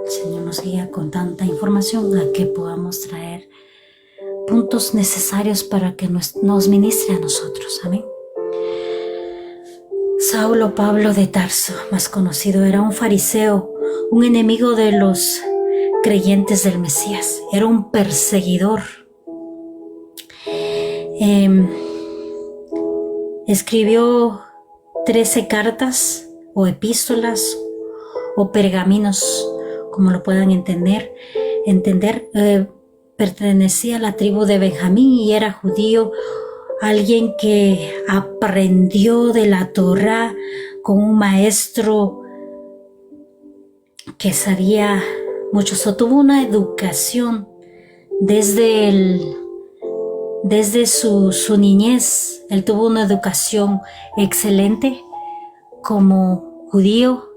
el Señor nos guía con tanta información a que podamos traer puntos necesarios para que nos ministre a nosotros. Amén. Saulo Pablo de Tarso, más conocido, era un fariseo, un enemigo de los creyentes del Mesías. Era un perseguidor. Escribió 13 cartas o epístolas o pergaminos, como lo puedan entender. Pertenecía a la tribu de Benjamín y era judío, alguien que aprendió de la Torá con un maestro que sabía mucho. Tuvo una educación desde su niñez. Él tuvo una educación excelente como judío,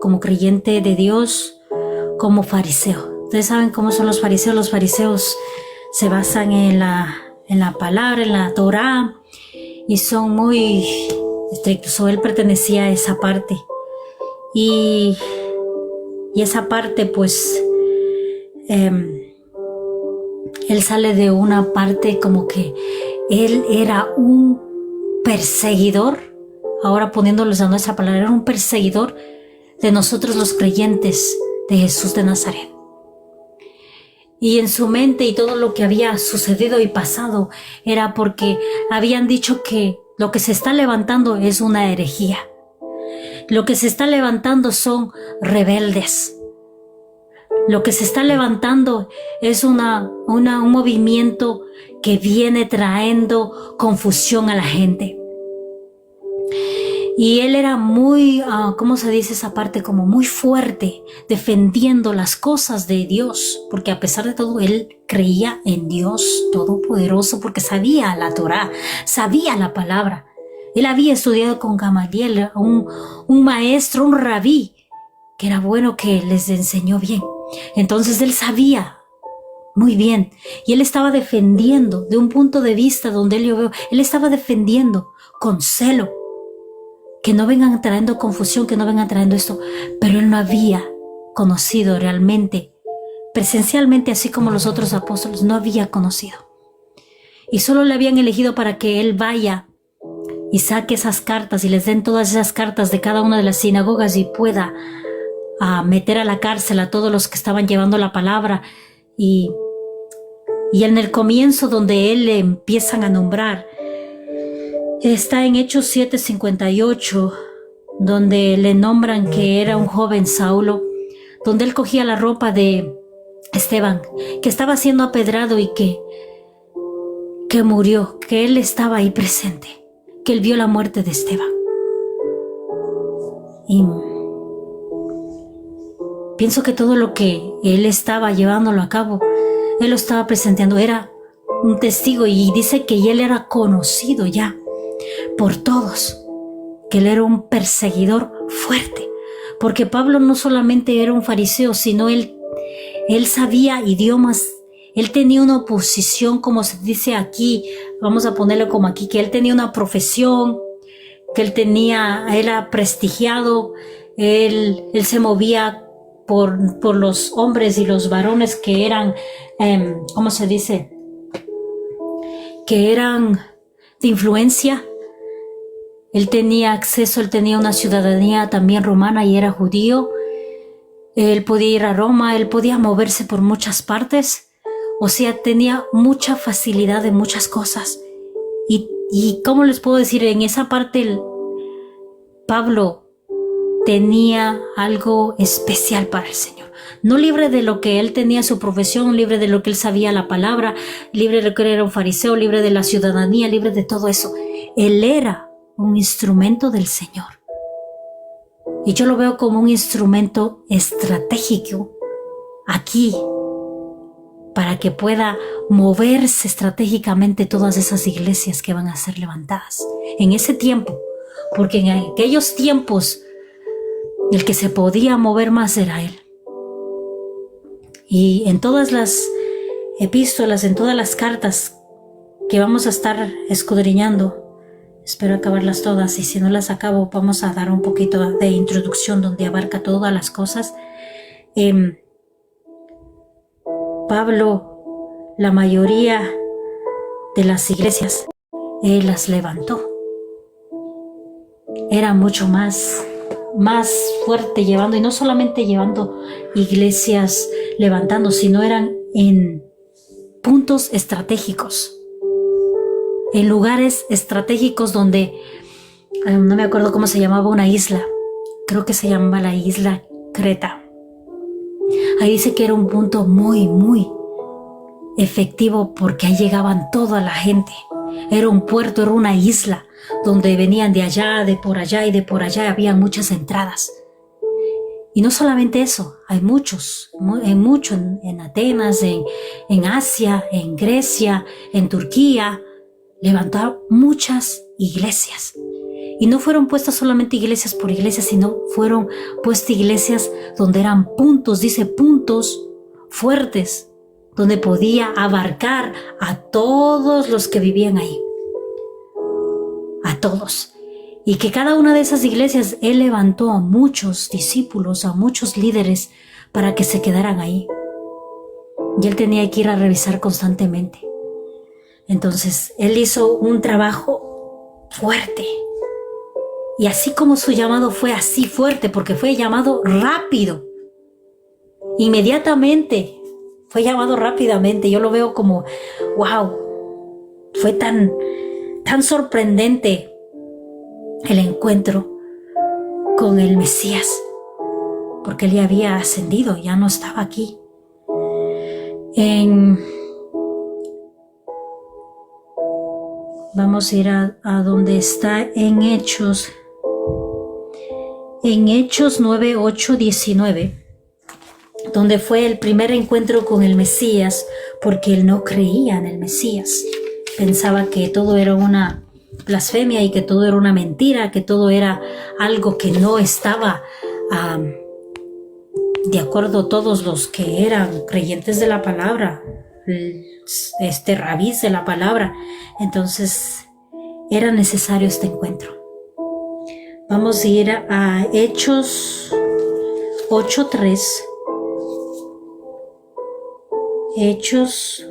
como creyente de Dios, como fariseo. Ustedes saben cómo son los fariseos. Los fariseos se basan en la palabra, en la Torá, y son muy estrictos. Él pertenecía a esa parte. Y esa parte, pues, él sale de una parte como que él era un perseguidor. Ahora poniéndoles a nuestra palabra, era un perseguidor de nosotros los creyentes de Jesús de Nazaret. Y en su mente y todo lo que había sucedido y pasado era porque habían dicho que lo que se está levantando es una herejía. Lo que se está levantando son rebeldes. Lo que se está levantando es un movimiento que viene trayendo confusión a la gente. Y él era muy, ¿cómo se dice esa parte? Como muy fuerte, defendiendo las cosas de Dios, porque a pesar de todo, él creía en Dios Todopoderoso, porque sabía la Torá, sabía la palabra. Él había estudiado con Gamaliel, un maestro, un rabí, que era bueno, que les enseñó bien. Entonces él sabía muy bien, y él estaba defendiendo de un punto de vista donde él estaba defendiendo con celo, que no vengan trayendo confusión, que no vengan trayendo esto. Pero él no había conocido realmente, presencialmente, así como los otros apóstoles, no había conocido. Y solo le habían elegido para que él vaya y saque esas cartas y les den todas esas cartas de cada una de las sinagogas y pueda meter a la cárcel a todos los que estaban llevando la palabra. Y en el comienzo, donde él le empiezan a nombrar, está en Hechos 7:58, donde le nombran que era un joven Saulo, donde él cogía la ropa de Esteban, que estaba siendo apedrado y que murió, que él estaba ahí presente, que él vio la muerte de Esteban. Y pienso que todo lo que él estaba llevándolo a cabo, él lo estaba presenciando, era un testigo, y dice que él era conocido ya por todos, que él era un perseguidor fuerte, porque Pablo no solamente era un fariseo, sino él sabía idiomas. Él tenía una posición, como se dice aquí, vamos a ponerlo como aquí, que él tenía una profesión, que él era prestigiado, él se movía por los hombres y los varones que eran, ¿cómo se dice? Que eran de influencia. Él tenía acceso, él tenía una ciudadanía también romana y era judío. Él podía ir a Roma, él podía moverse por muchas partes. O sea, tenía mucha facilidad de muchas cosas. Y ¿cómo les puedo decir? En esa parte, Pablo tenía algo especial para el Señor. No libre de lo que él tenía su profesión, libre de lo que él sabía la palabra, libre de lo que era un fariseo, libre de la ciudadanía, libre de todo eso. Él era un instrumento del Señor. Y yo lo veo como un instrumento estratégico aquí, para que pueda moverse estratégicamente todas esas iglesias que van a ser levantadas en ese tiempo, porque en aquellos tiempos el que se podía mover más era él. Y en todas las epístolas, en todas las cartas que vamos a estar escudriñando, espero acabarlas todas, y si no las acabo vamos a dar un poquito de introducción donde abarca todas las cosas. Pablo, la mayoría de las iglesias, él las levantó. Era mucho más fuerte llevando, y no solamente llevando iglesias levantando, sino eran en puntos estratégicos, en lugares estratégicos donde, no me acuerdo cómo se llamaba una isla, creo que se llamaba la isla Creta. Ahí dice que era un punto muy efectivo porque ahí llegaban toda la gente. Era un puerto, era una isla donde venían de allá, de por allá y de por allá. Había muchas entradas. Y no solamente eso, hay muchos, en Atenas, en Asia, en Grecia, en Turquía. Levantaron muchas iglesias. Y no fueron puestas solamente iglesias por iglesias, sino fueron puestas iglesias donde eran puntos, dice puntos fuertes, donde podía abarcar a todos los que vivían ahí. A todos. Y que cada una de esas iglesias, él levantó a muchos discípulos, a muchos líderes para que se quedaran ahí. Y él tenía que ir a revisar constantemente. Entonces, él hizo un trabajo fuerte. Y así como su llamado fue así fuerte, porque fue llamado rápido, inmediatamente, fue llamado rápidamente. Yo lo veo como, wow, fue tan sorprendente el encuentro con el Mesías, porque él ya había ascendido, ya no estaba aquí. Vamos a ir a donde está en Hechos. En Hechos 9, 8, 19, donde fue el primer encuentro con el Mesías, porque él no creía en el Mesías. Pensaba que todo era una blasfemia y que todo era una mentira, que todo era algo que no estaba de acuerdo a todos los que eran creyentes de la palabra, rabís de la palabra. Entonces era necesario este encuentro. Vamos a ir a Hechos 8:3. Hechos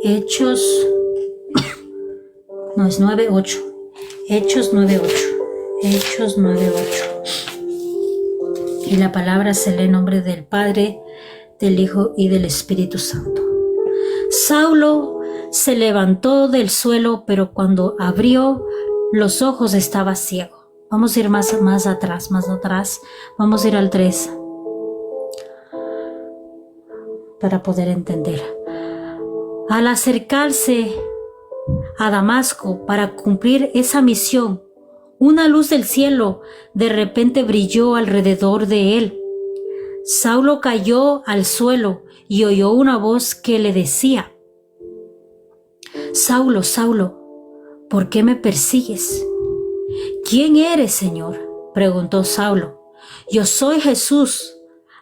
9:8. Hechos 9:8. Hechos 9:8. Y la palabra se lee en nombre del Padre, del Hijo y del Espíritu Santo. Saulo se levantó del suelo, pero cuando abrió los ojos estaba ciego. Vamos a ir más atrás. Vamos a ir al 3 para poder entender. Al acercarse a Damasco para cumplir esa misión, una luz del cielo de repente brilló alrededor de él. Saulo cayó al suelo y oyó una voz que le decía: Saulo, Saulo, ¿por qué me persigues? ¿Quién eres, Señor?, preguntó Saulo. Yo soy Jesús,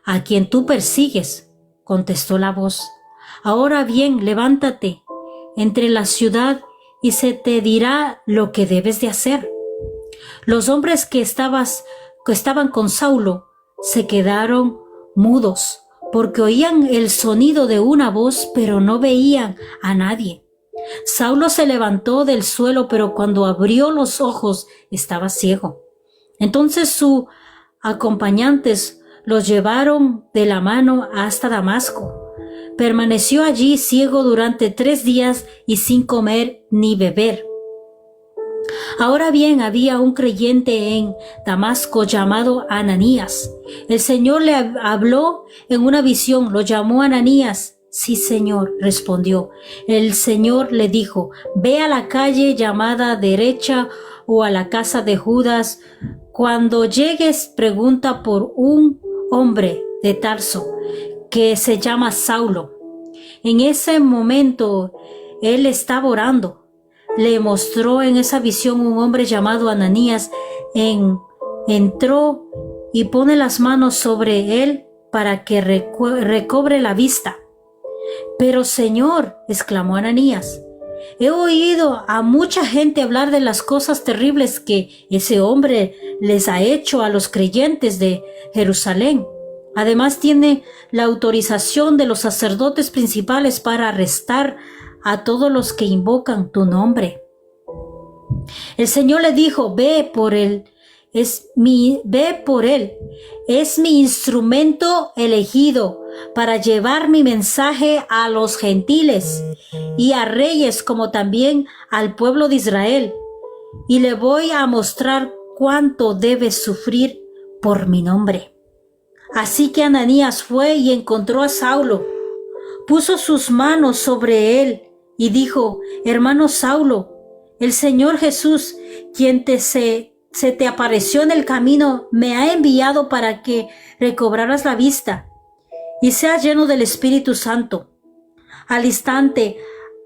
a quien tú persigues, contestó la voz. Ahora bien, levántate, entre la ciudad y se te dirá lo que debes de hacer. Los hombres que estaban con Saulo se quedaron mudos, porque oían el sonido de una voz, pero no veían a nadie. Saulo se levantó del suelo, pero cuando abrió los ojos estaba ciego. Entonces sus acompañantes los llevaron de la mano hasta Damasco. Permaneció allí ciego durante 3 días y sin comer ni beber. Ahora bien, había un creyente en Damasco llamado Ananías. El Señor le habló en una visión, lo llamó Ananías. Sí, Señor, respondió. El Señor le dijo: ve a la calle llamada Derecha o a la casa de Judas. Cuando llegues, pregunta por un hombre de Tarso que se llama Saulo. En ese momento él estaba orando. Le mostró en esa visión un hombre llamado Ananías. Entró y pone las manos sobre él para que recobre la vista. Pero Señor, exclamó Ananías, he oído a mucha gente hablar de las cosas terribles que ese hombre les ha hecho a los creyentes de Jerusalén. Además tiene la autorización de los sacerdotes principales para arrestar a todos los que invocan tu nombre. El Señor le dijo, ve por él, es mi instrumento elegido para llevar mi mensaje a los gentiles y a reyes como también al pueblo de Israel. Y le voy a mostrar cuánto debe sufrir por mi nombre. Así que Ananías fue y encontró a Saulo, puso sus manos sobre él y dijo, hermano Saulo, el Señor Jesús, quien se te apareció en el camino, me ha enviado para que recobraras la vista y seas lleno del Espíritu Santo. Al instante,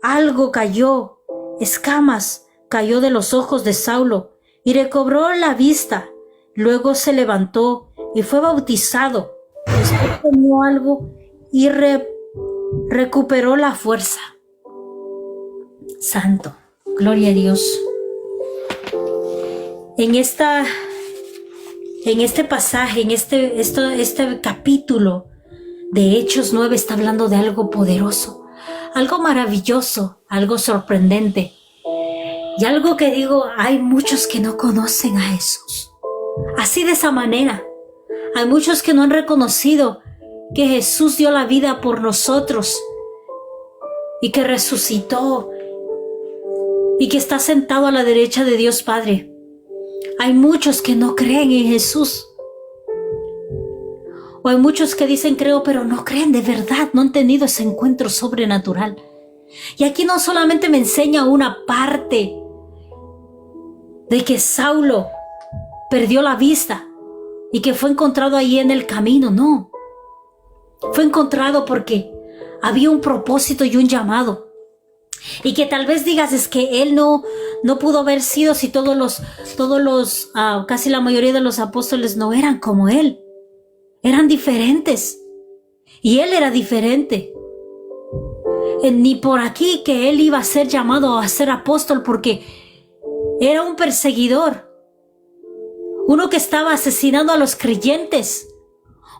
algo cayó, escamas cayó de los ojos de Saulo y recobró la vista. Luego se levantó y fue bautizado. Después tomó algo y recuperó la fuerza. Santo, gloria a Dios. En este pasaje, en este capítulo de Hechos 9 está hablando de algo poderoso, algo maravilloso, algo sorprendente. Y algo que digo, hay muchos que no conocen a Jesús. Así de esa manera. Hay muchos que no han reconocido que Jesús dio la vida por nosotros y que resucitó y que está sentado a la derecha de Dios Padre. Hay muchos que no creen en Jesús. O hay muchos que dicen creo, pero no creen de verdad, no han tenido ese encuentro sobrenatural. Y aquí no solamente me enseña una parte de que Saulo perdió la vista y que fue encontrado ahí en el camino, no. Fue encontrado porque había un propósito y un llamado. Y que tal vez digas, es que él no pudo haber sido si casi la mayoría de los apóstoles no eran como él. Eran diferentes. Y él era diferente. Ni por aquí que él iba a ser llamado a ser apóstol porque era un perseguidor. Uno que estaba asesinando a los creyentes.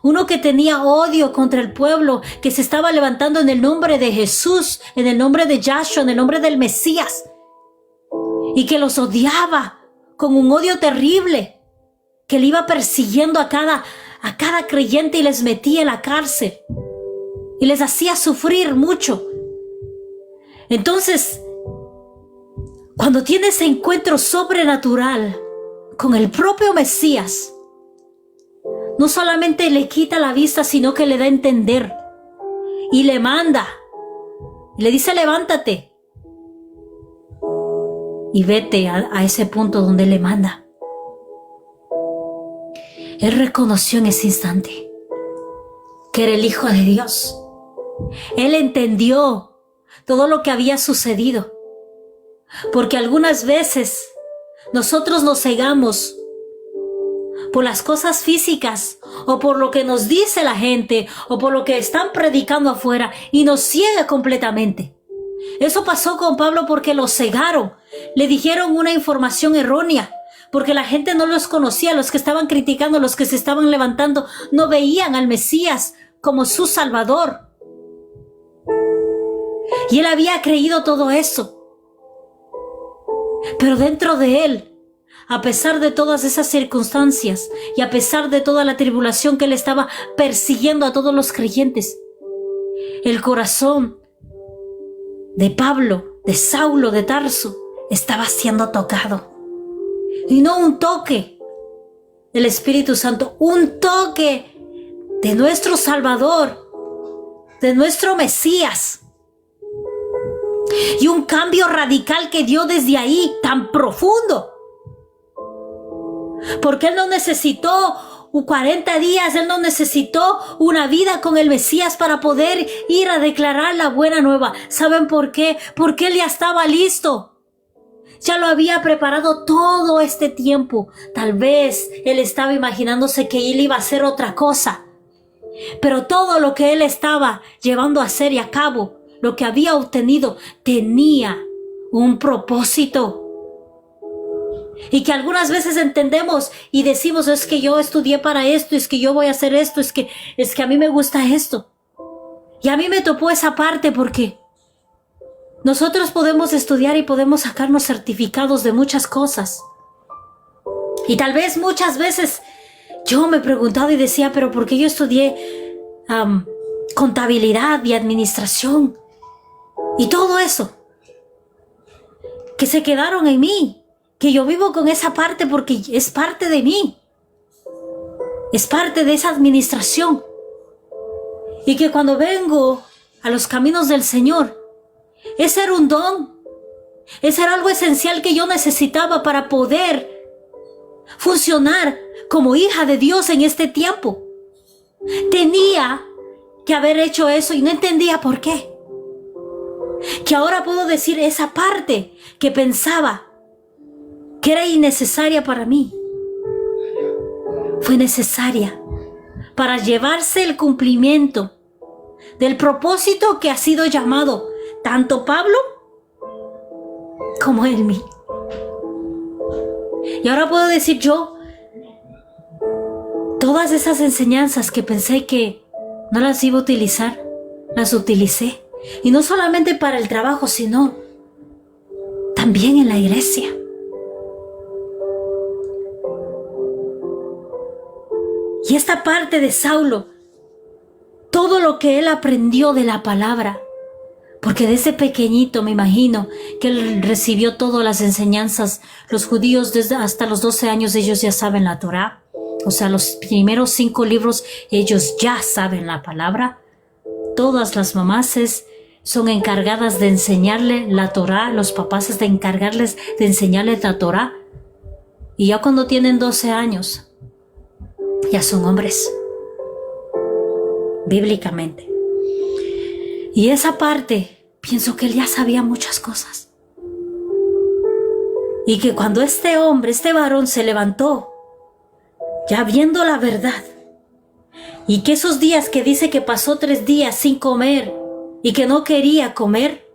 Uno que tenía odio contra el pueblo, que se estaba levantando en el nombre de Jesús, en el nombre de Yahshua, en el nombre del Mesías. Y que los odiaba con un odio terrible, que le iba persiguiendo a cada creyente y les metía en la cárcel. Y les hacía sufrir mucho. Entonces, cuando tienes ese encuentro sobrenatural con el propio Mesías, no solamente le quita la vista, sino que le da a entender. Y le manda. Y le dice, levántate. Y vete a ese punto donde le manda. Él reconoció en ese instante que era el Hijo de Dios. Él entendió todo lo que había sucedido. Porque algunas veces nosotros nos cegamos por las cosas físicas o por lo que nos dice la gente o por lo que están predicando afuera y nos ciega completamente. Eso pasó con Pablo porque lo cegaron, le dijeron una información errónea, porque la gente no los conocía, los que estaban criticando, los que se estaban levantando, no veían al Mesías como su Salvador. Y él había creído todo eso. Pero dentro de él, a pesar de todas esas circunstancias y a pesar de toda la tribulación que él estaba persiguiendo a todos los creyentes, el corazón de Pablo, de Saulo de Tarso, estaba siendo tocado. Y no un toque del Espíritu Santo, un toque de nuestro Salvador, de nuestro Mesías. Y un cambio radical que dio desde ahí, tan profundo. Porque él no necesitó 40 días, él no necesitó una vida con el Mesías para poder ir a declarar la buena nueva. ¿Saben por qué? Porque él ya estaba listo. Ya lo había preparado todo este tiempo. Tal vez él estaba imaginándose que él iba a hacer otra cosa. Pero todo lo que él estaba llevando a hacer y a cabo, lo que había obtenido, tenía un propósito. Y que algunas veces entendemos y decimos, es que yo estudié para esto, es que yo voy a hacer esto, es que a mí me gusta esto. Y a mí me topó esa parte porque nosotros podemos estudiar y podemos sacarnos certificados de muchas cosas. Y tal vez muchas veces yo me he preguntado y decía, pero ¿por qué yo estudié contabilidad y administración? Y todo eso, que se quedaron en mí, que yo vivo con esa parte porque es parte de mí. Es parte de esa administración. Y que cuando vengo a los caminos del Señor, ese era un don. Ese era algo esencial que yo necesitaba para poder funcionar como hija de Dios en este tiempo. Tenía que haber hecho eso y no entendía por qué. Que ahora puedo decir esa parte que pensaba que era innecesaria para mí. Fue necesaria para llevarse el cumplimiento del propósito que ha sido llamado tanto Pablo como en mí. Y ahora puedo decir yo, todas esas enseñanzas que pensé que no las iba a utilizar, las utilicé. Y no solamente para el trabajo, sino también en la iglesia. Y esta parte de Saulo, todo lo que él aprendió de la palabra, porque desde pequeñito me imagino que él recibió todas las enseñanzas. Los judíos desde hasta los 12 años ellos ya saben la Torá. O sea, los primeros 5 libros ellos ya saben la palabra. Todas las mamás son encargadas de enseñarle la Torá, los papás de encargarles de enseñarles la Torá. Y ya cuando tienen 12 años, ya son hombres, bíblicamente. Y esa parte, pienso que él ya sabía muchas cosas. Y que cuando este hombre, este varón se levantó, ya viendo la verdad, y que esos días que dice que pasó 3 días sin comer y que no quería comer,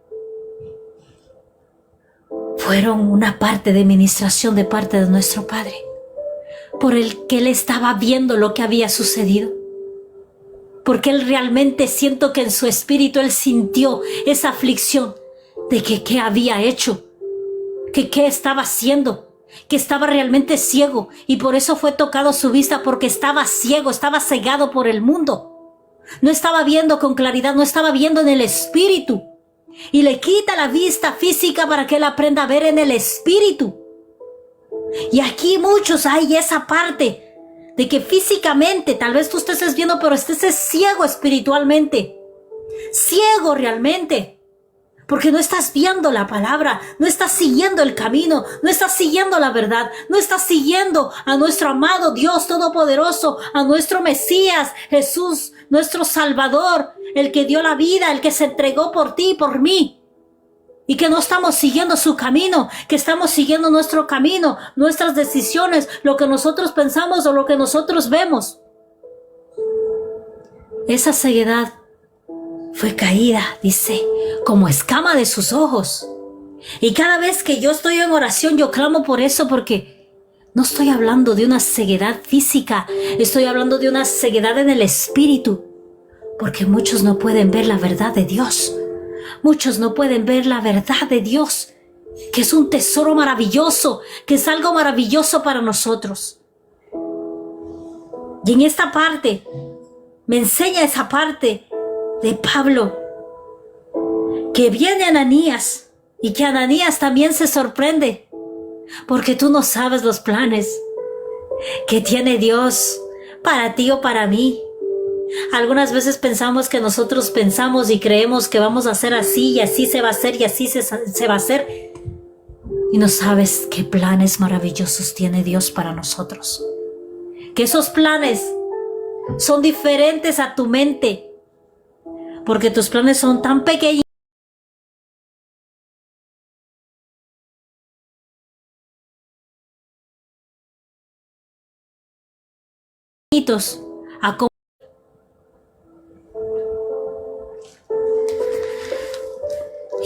fueron una parte de ministración de parte de nuestro Padre, por el que él estaba viendo lo que había sucedido. Porque él realmente siento que en su espíritu él sintió esa aflicción de que qué había hecho, que qué estaba haciendo, que estaba realmente ciego y por eso fue tocado su vista, porque estaba ciego, estaba cegado por el mundo. No estaba viendo con claridad, no estaba viendo en el espíritu. Y le quita la vista física para que él aprenda a ver en el espíritu. Y aquí muchos hay esa parte de que físicamente tal vez tú estés viendo, pero estés ciego espiritualmente, ciego realmente, porque no estás viendo la palabra, no estás siguiendo el camino, no estás siguiendo la verdad, no estás siguiendo a nuestro amado Dios Todopoderoso, a nuestro Mesías, Jesús, nuestro Salvador, el que dio la vida, el que se entregó por ti y por mí. Y que no estamos siguiendo su camino, que estamos siguiendo nuestro camino, nuestras decisiones, lo que nosotros pensamos o lo que nosotros vemos. Esa ceguedad fue caída, dice, como escama de sus ojos. Y cada vez que yo estoy en oración, yo clamo por eso, porque no estoy hablando de una ceguedad física, estoy hablando de una ceguedad en el espíritu, porque muchos no pueden ver la verdad de Dios. Muchos no pueden ver la verdad de Dios, que es un tesoro maravilloso, que es algo maravilloso para nosotros. Y en esta parte, me enseña esa parte de Pablo, que viene Ananías y que Ananías también se sorprende, porque tú no sabes los planes que tiene Dios para ti o para mí. Algunas veces pensamos que nosotros pensamos y creemos que vamos a hacer así y así se va a hacer y así se va a hacer. Y no sabes qué planes maravillosos tiene Dios para nosotros. Que esos planes son diferentes a tu mente, porque tus planes son tan pequeñitos a como.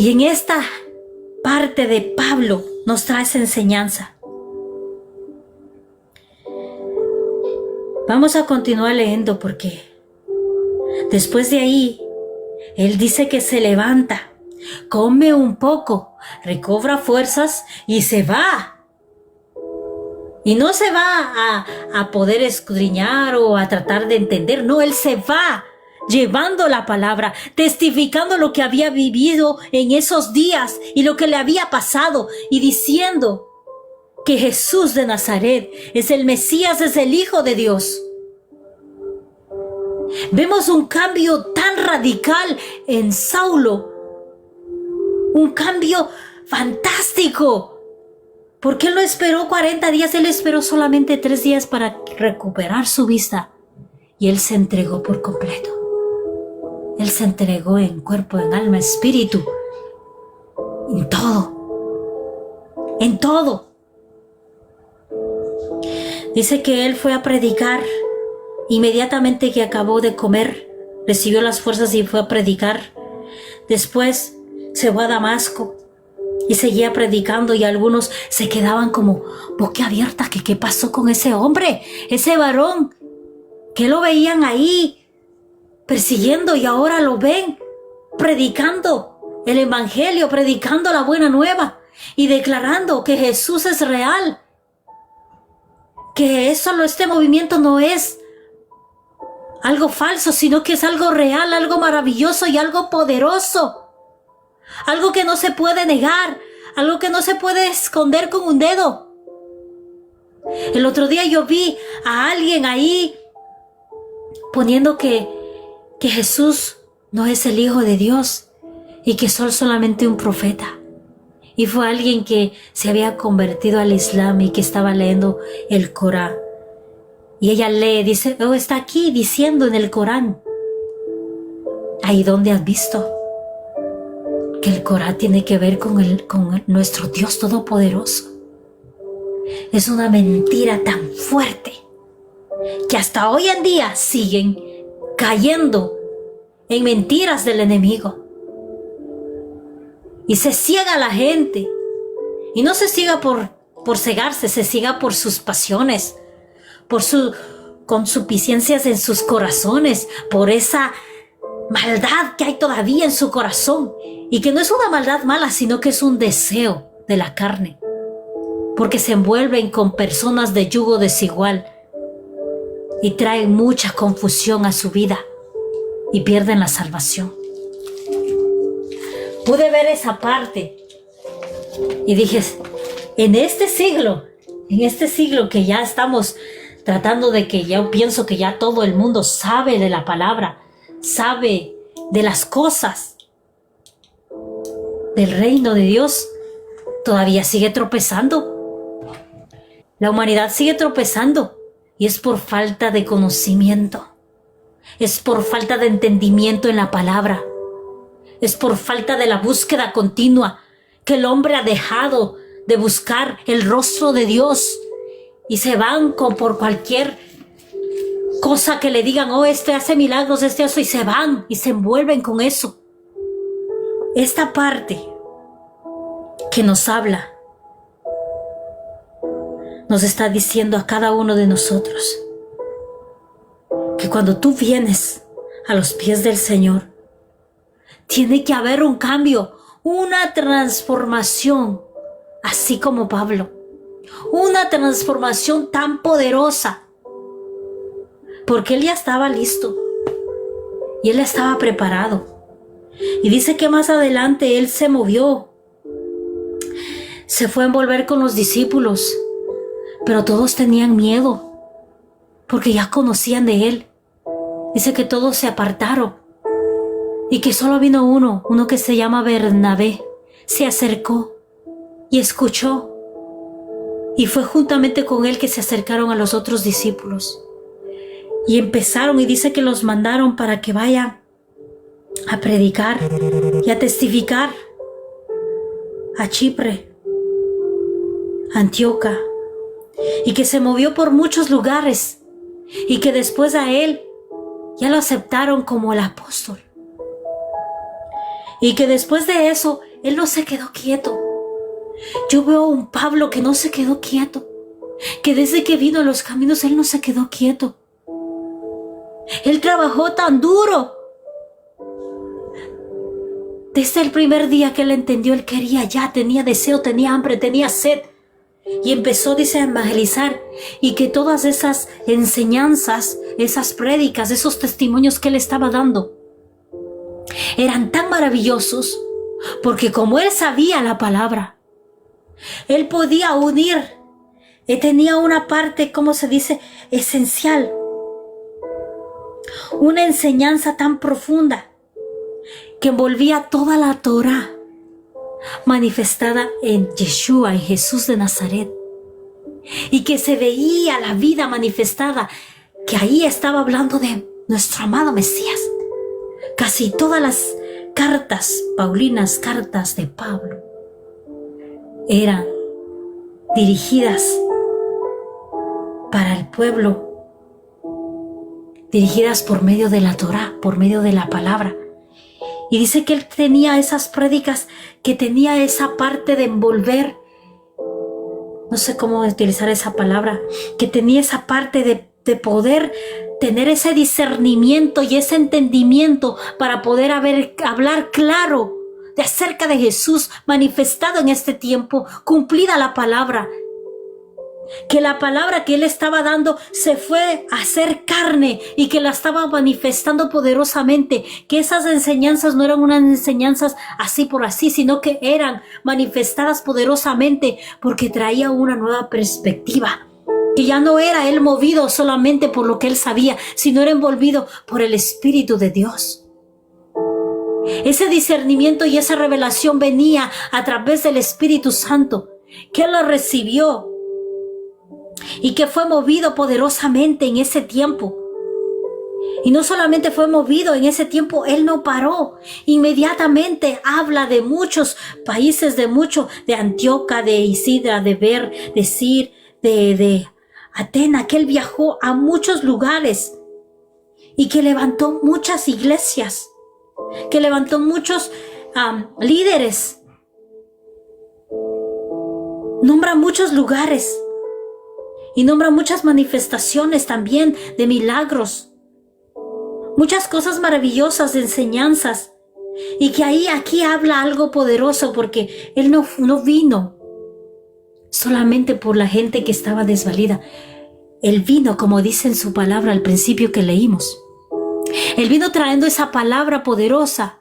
Y en esta parte de Pablo nos trae esa enseñanza. Vamos a continuar leyendo porque después de ahí, él dice que se levanta, come un poco, recobra fuerzas y se va. Y no se va a poder escudriñar o a tratar de entender. No, él se va llevando la palabra, testificando lo que había vivido en esos días y lo que le había pasado y diciendo que Jesús de Nazaret es el Mesías, es el Hijo de Dios. Vemos un cambio tan radical en Saulo, un cambio fantástico, porque él no esperó 40 días, él esperó solamente 3 días para recuperar su vista y él se entregó por completo. Él se entregó en cuerpo, en alma, espíritu, en todo, en todo. Dice que él fue a predicar. Inmediatamente que acabó de comer, recibió las fuerzas y fue a predicar. Después se fue a Damasco y seguía predicando y algunos se quedaban como boquiabiertas. ¿Qué pasó con ese hombre, ese varón? Que lo veían ahí persiguiendo y ahora lo ven predicando el evangelio, predicando la buena nueva y declarando que Jesús es real. Que este movimiento no es algo falso, sino que es algo real, algo maravilloso y algo poderoso. Algo que no se puede negar, algo que no se puede esconder con un dedo. El otro día yo vi a alguien ahí poniendo que Jesús no es el Hijo de Dios y que es solamente un profeta. Y fue alguien que se había convertido al Islam y que estaba leyendo el Corán. Y ella lee, dice, está aquí diciendo en el Corán. Ahí donde has visto que el Corán tiene que ver con nuestro Dios Todopoderoso. Es una mentira tan fuerte que hasta hoy en día siguen cayendo en mentiras del enemigo. Y se ciega la gente. Y no se ciega por cegarse, se ciega por sus pasiones, por sus consuficiencias en sus corazones, por esa maldad que hay todavía en su corazón. Y que no es una maldad mala, sino que es un deseo de la carne. Porque se envuelven con personas de yugo desigual y traen mucha confusión a su vida y pierden la salvación. Pude ver esa parte y dije, en este siglo que ya estamos tratando de que yo pienso que ya todo el mundo sabe de la palabra, sabe de las cosas del reino de Dios, todavía sigue tropezando. La humanidad sigue tropezando y es por falta de conocimiento, es por falta de entendimiento en la palabra. Es por falta de la búsqueda continua que el hombre ha dejado de buscar el rostro de Dios y se van por cualquier cosa que le digan, este hace milagros, este hace, y se van y se envuelven con eso. Esta parte que nos habla nos está diciendo a cada uno de nosotros que cuando tú vienes a los pies del Señor, tiene que haber un cambio, una transformación, así como Pablo. Una transformación tan poderosa, porque él ya estaba listo y él estaba preparado. Y dice que más adelante él se movió, se fue a envolver con los discípulos, pero todos tenían miedo, porque ya conocían de él. Dice que todos se apartaron. Y que solo vino uno que se llama Bernabé, se acercó y escuchó. Y fue juntamente con él que se acercaron a los otros discípulos. Y empezaron, y dice que los mandaron para que vayan a predicar y a testificar a Chipre, a Antioquía. Y que se movió por muchos lugares. Y que después a él ya lo aceptaron como el apóstol. Y que después de eso, él no se quedó quieto, Yo veo a un Pablo que no se quedó quieto, que desde que vino a los caminos él no se quedó quieto. Él trabajó tan duro. Desde el primer día que él entendió, él quería ya, tenía deseo, tenía hambre, tenía sed. Y empezó, dice, a evangelizar, y que todas esas enseñanzas, esas prédicas, esos testimonios que él estaba dando eran tan maravillosos, porque como él sabía la palabra, él podía unir, tenía una parte, ¿cómo se dice?, esencial, una enseñanza tan profunda que envolvía toda la Torá manifestada en Yeshua, en Jesús de Nazaret, y que se veía la vida manifestada, que ahí estaba hablando de nuestro amado Mesías. Casi todas las cartas paulinas, cartas de Pablo, eran dirigidas para el pueblo, dirigidas por medio de la Torá, por medio de la palabra. Y dice que él tenía esas prédicas, que tenía esa parte de envolver, no sé cómo utilizar esa palabra, que tenía esa parte de poder tener ese discernimiento y ese entendimiento para poder hablar claro de acerca de Jesús manifestado en este tiempo, cumplida la palabra. Que la palabra que él estaba dando se fue a hacer carne y que la estaba manifestando poderosamente, que esas enseñanzas no eran unas enseñanzas así por así, sino que eran manifestadas poderosamente porque traía una nueva perspectiva, que ya no era él movido solamente por lo que él sabía, sino era envolvido por el Espíritu de Dios. Ese discernimiento y esa revelación venía a través del Espíritu Santo, que él lo recibió y que fue movido poderosamente en ese tiempo. Y no solamente fue movido en ese tiempo, él no paró. Inmediatamente habla de muchos países, de Antioquía, de Isidra, de Cir, de Atena, que él viajó a muchos lugares y que levantó muchas iglesias, que levantó muchos líderes. Nombra muchos lugares. Y nombra muchas manifestaciones también de milagros. Muchas cosas maravillosas de enseñanzas. Y que aquí habla algo poderoso porque él no vino solamente por la gente que estaba desvalida. Él vino, como dice en su palabra al principio que leímos. Él vino trayendo esa palabra poderosa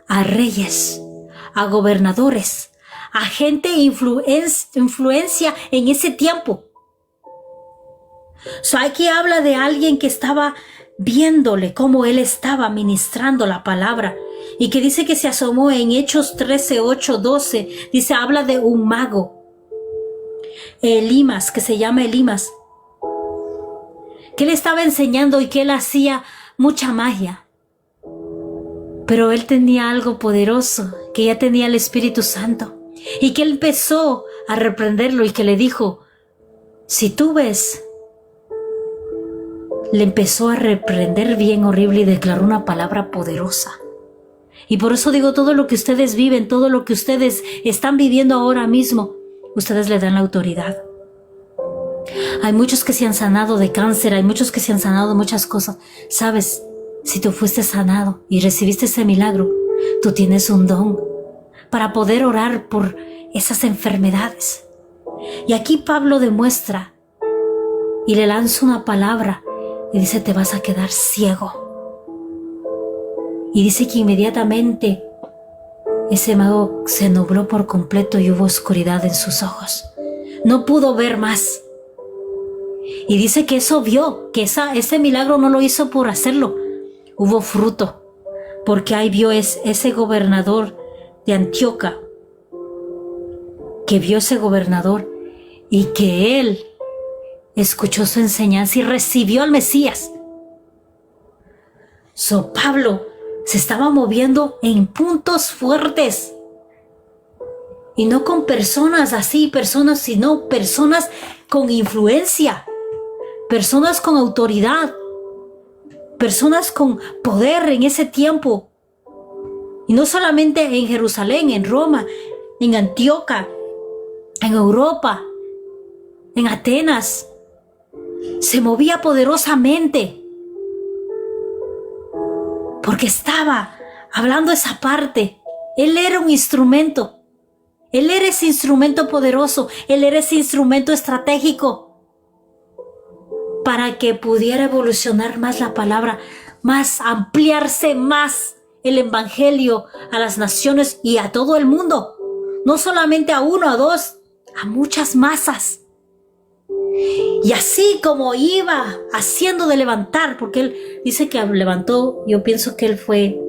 a reyes, a gobernadores, a gente de influencia en ese tiempo. Aquí habla de alguien que estaba viéndole cómo él estaba ministrando la palabra y que dice que se asomó en Hechos 13, 8, 12. Dice, habla de un mago, Elimas, que se llama Elimas, que él estaba enseñando y que él hacía mucha magia. Pero él tenía algo poderoso, que ya tenía el Espíritu Santo y que él empezó a reprenderlo y que le dijo, si tú ves... Le empezó a reprender bien horrible y declaró una palabra poderosa. Y por eso digo, todo lo que ustedes viven, todo lo que ustedes están viviendo ahora mismo, ustedes le dan la autoridad. Hay muchos que se han sanado de cáncer, hay muchos que se han sanado de muchas cosas. Sabes, si tú fuiste sanado y recibiste ese milagro, tú tienes un don para poder orar por esas enfermedades. Y aquí Pablo demuestra y le lanza una palabra. Y dice, te vas a quedar ciego. Y dice que inmediatamente ese mago se nubló por completo y hubo oscuridad en sus ojos. No pudo ver más. Y dice que eso vio, que ese milagro no lo hizo por hacerlo. Hubo fruto, porque ahí vio ese gobernador de Antioquía, que vio ese gobernador y que él escuchó su enseñanza y recibió al Mesías. Pablo se estaba moviendo en puntos fuertes. Y no con personas así, sino personas con influencia, personas con autoridad, personas con poder en ese tiempo. Y no solamente en Jerusalén, en Roma, en Antioquía, en Europa, en Atenas, se movía poderosamente porque estaba hablando esa parte. Él era un instrumento. Él era ese instrumento poderoso. Él era ese instrumento estratégico para que pudiera evolucionar más la palabra, más ampliarse más el evangelio a las naciones y a todo el mundo. No solamente a uno, a dos, a muchas masas. Y así como iba haciendo de levantar, porque él dice que levantó, yo pienso que él fue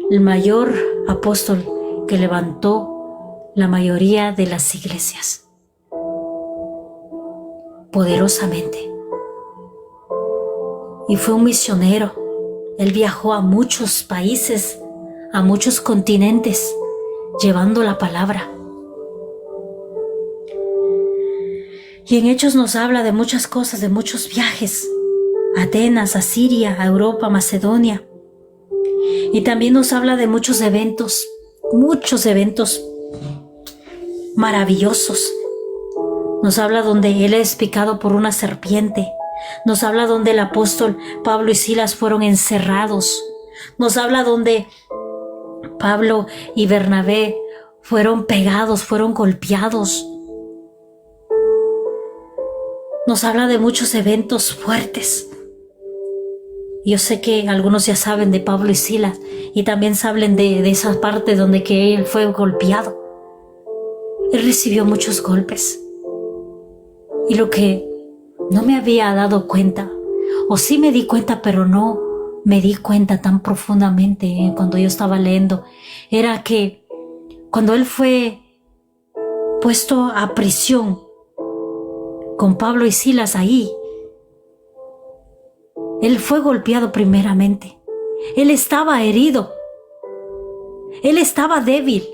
el mayor apóstol que levantó la mayoría de las iglesias poderosamente. Y fue un misionero. Él viajó a muchos países, a muchos continentes, llevando la palabra. Y en Hechos nos habla de muchas cosas, de muchos viajes. A Atenas, a Siria, a Europa, a Macedonia. Y también nos habla de muchos eventos maravillosos. Nos habla donde él es picado por una serpiente. Nos habla donde el apóstol Pablo y Silas fueron encerrados. Nos habla donde Pablo y Bernabé fueron pegados, fueron golpeados. Nos habla de muchos eventos fuertes. Yo sé que algunos ya saben de Pablo y Silas y también saben de esa parte donde que él fue golpeado. Él recibió muchos golpes. Y lo que no me había dado cuenta, o sí me di cuenta, pero no me di cuenta tan profundamente cuando yo estaba leyendo, era que cuando él fue puesto a prisión con Pablo y Silas ahí, él fue golpeado primeramente. Él estaba herido. Él estaba débil.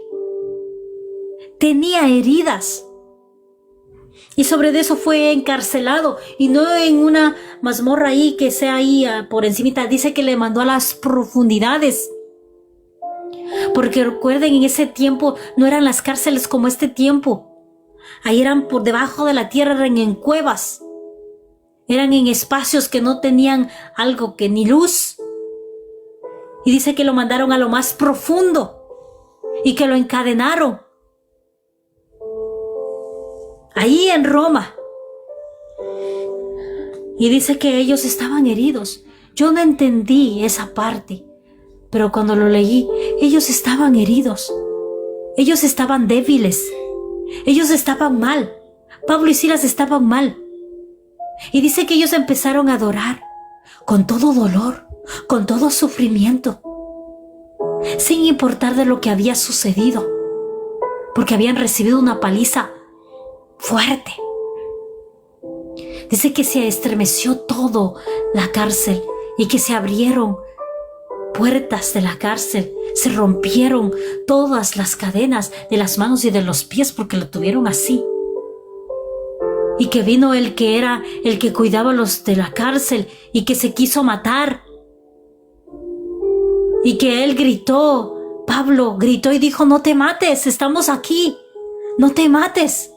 Tenía heridas. Y sobre eso fue encarcelado. Y no en una mazmorra ahí que sea ahí por encimita. Dice que le mandó a las profundidades. Porque recuerden, en ese tiempo no eran las cárceles como este tiempo. Ahí eran por debajo de la tierra, eran en cuevas. Eran en espacios que no tenían algo que ni luz. Y dice que lo mandaron a lo más profundo y que lo encadenaron. Ahí en Roma. Y dice que ellos estaban heridos. Yo no entendí esa parte, pero cuando lo leí, ellos estaban heridos. Ellos estaban débiles. Ellos estaban mal. Pablo y Silas estaban mal. Y dice que ellos empezaron a adorar con todo dolor, con todo sufrimiento, sin importar de lo que había sucedido, porque habían recibido una paliza fuerte. Dice que se estremeció todo la cárcel y que se abrieron puertas de la cárcel, se rompieron todas las cadenas de las manos y de los pies porque lo tuvieron así. Y que vino el que era el que cuidaba a los de la cárcel y que se quiso matar. Y que él gritó, Pablo gritó y dijo, no te mates, estamos aquí, no te mates.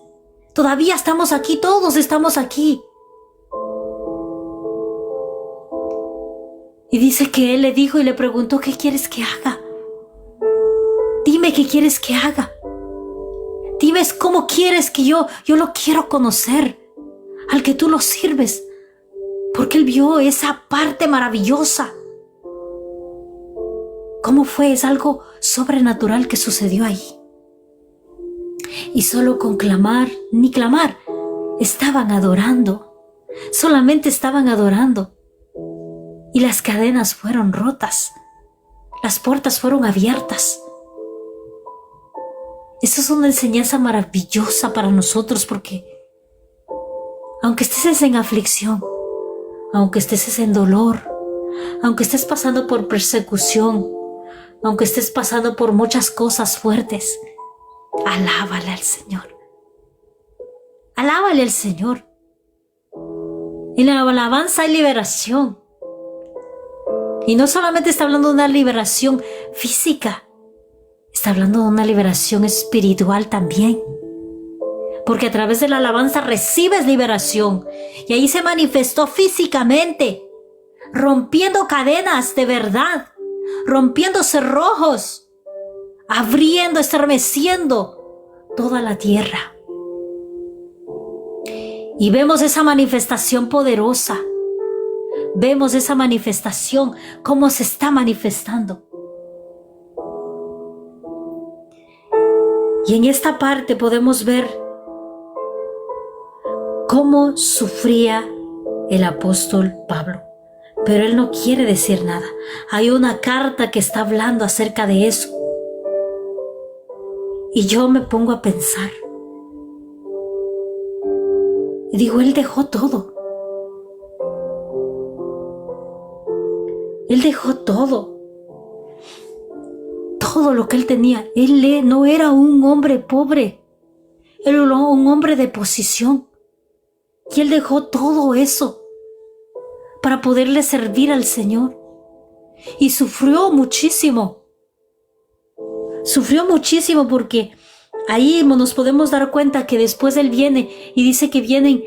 Todavía estamos aquí, todos estamos aquí. Y dice que él le dijo y le preguntó, ¿qué quieres que haga? Dime qué quieres que haga. Dime cómo quieres que yo lo quiero conocer, al que tú lo sirves, porque él vio esa parte maravillosa. ¿Cómo fue? Es algo sobrenatural que sucedió ahí. Y solo con clamar, ni clamar, estaban adorando, solamente estaban adorando. Y las cadenas fueron rotas, las puertas fueron abiertas. Eso es una enseñanza maravillosa para nosotros porque aunque estés en aflicción, aunque estés en dolor, aunque estés pasando por persecución, aunque estés pasando por muchas cosas fuertes, alábale al Señor. Alábale al Señor. En la alabanza hay liberación. Y no solamente está hablando de una liberación física, está hablando de una liberación espiritual también. Porque a través de la alabanza recibes liberación. Y ahí se manifestó físicamente, rompiendo cadenas de verdad, rompiendo cerrojos, abriendo, estremeciendo toda la tierra. Y vemos esa manifestación poderosa. Vemos esa manifestación, cómo se está manifestando. Y en esta parte podemos ver cómo sufría el apóstol Pablo. Pero él no quiere decir nada. Hay una carta que está hablando acerca de eso. Y yo me pongo a pensar. Y digo, él dejó todo. Él dejó todo. Todo lo que él tenía. Él no era un hombre pobre. Él era un hombre de posición. Y él dejó todo eso para poderle servir al Señor. Y sufrió muchísimo. Sufrió muchísimo porque ahí nos podemos dar cuenta que después él viene y dice que vienen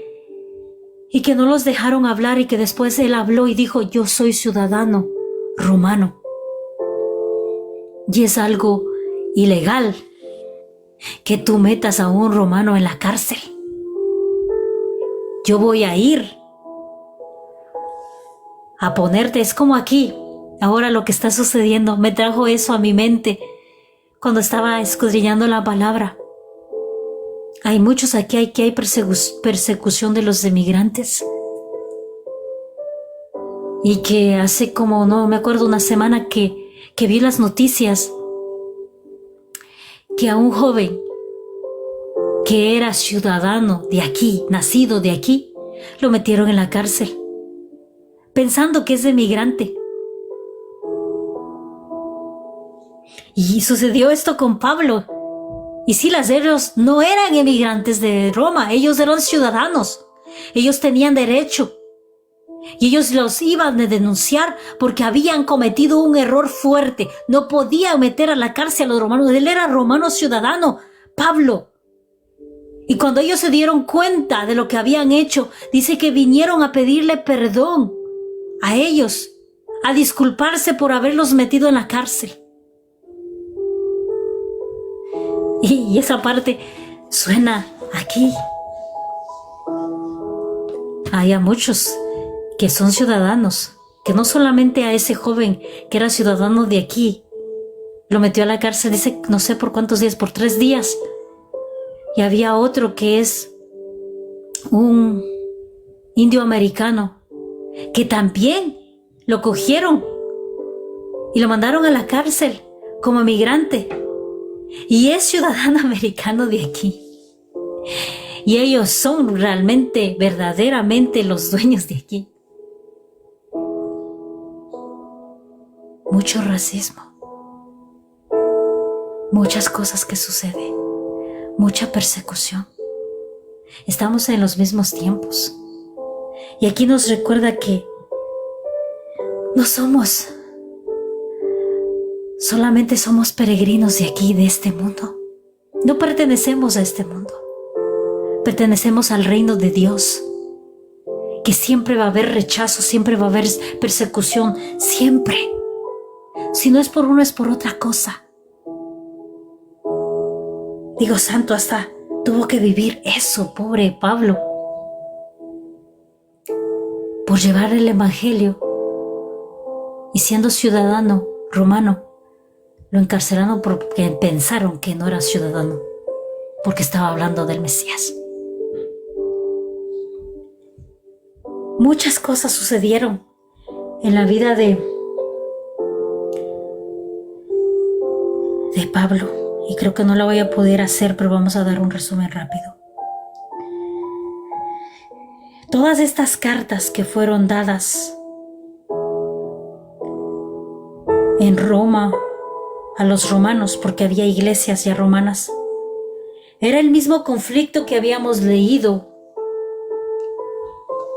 y que no los dejaron hablar y que después él habló y dijo, yo soy ciudadano romano. Y es algo ilegal que tú metas a un romano en la cárcel. Yo voy a ir a ponerte, es como aquí, ahora lo que está sucediendo, me trajo eso a mi mente cuando estaba escudriñando la palabra. Hay muchos aquí que hay persecución de los emigrantes. Y que hace como, no me acuerdo, una semana que vi las noticias que a un joven que era ciudadano de aquí, nacido de aquí, lo metieron en la cárcel, pensando que es emigrante. Y sucedió esto con Pablo. Y sí, ellos no eran emigrantes de Roma, ellos eran ciudadanos. Ellos tenían derecho. Y ellos los iban a denunciar porque habían cometido un error fuerte. No podían meter a la cárcel a los romanos. Él era romano ciudadano, Pablo. Y cuando ellos se dieron cuenta de lo que habían hecho, dice que vinieron a pedirle perdón a ellos, a disculparse por haberlos metido en la cárcel. Y esa parte suena aquí. Hay a muchos que son ciudadanos, que no solamente a ese joven que era ciudadano de aquí, lo metió a la cárcel, dice, no sé por cuántos días, por 3 días. Y había otro que es un indio americano, que también lo cogieron y lo mandaron a la cárcel como migrante. Y es ciudadano americano de aquí. Y ellos son realmente, verdaderamente los dueños de aquí. Mucho racismo. Muchas cosas que suceden. Mucha persecución. Estamos en los mismos tiempos. Y aquí nos recuerda que no solamente somos peregrinos de aquí, de este mundo. No pertenecemos a este mundo. Pertenecemos al reino de Dios. Que siempre va a haber rechazo, siempre va a haber persecución, siempre. Si no es por uno, es por otra cosa. Digo, santo, hasta tuvo que vivir eso, pobre Pablo, por llevar el evangelio. Y siendo ciudadano romano, lo encarcelaron porque pensaron que no era ciudadano, porque estaba hablando del Mesías. Muchas cosas sucedieron en la vida de Pablo, y creo que no la voy a poder hacer, pero vamos a dar un resumen rápido. Todas estas cartas que fueron dadas en Roma a los romanos, porque había iglesias ya romanas, era el mismo conflicto que habíamos leído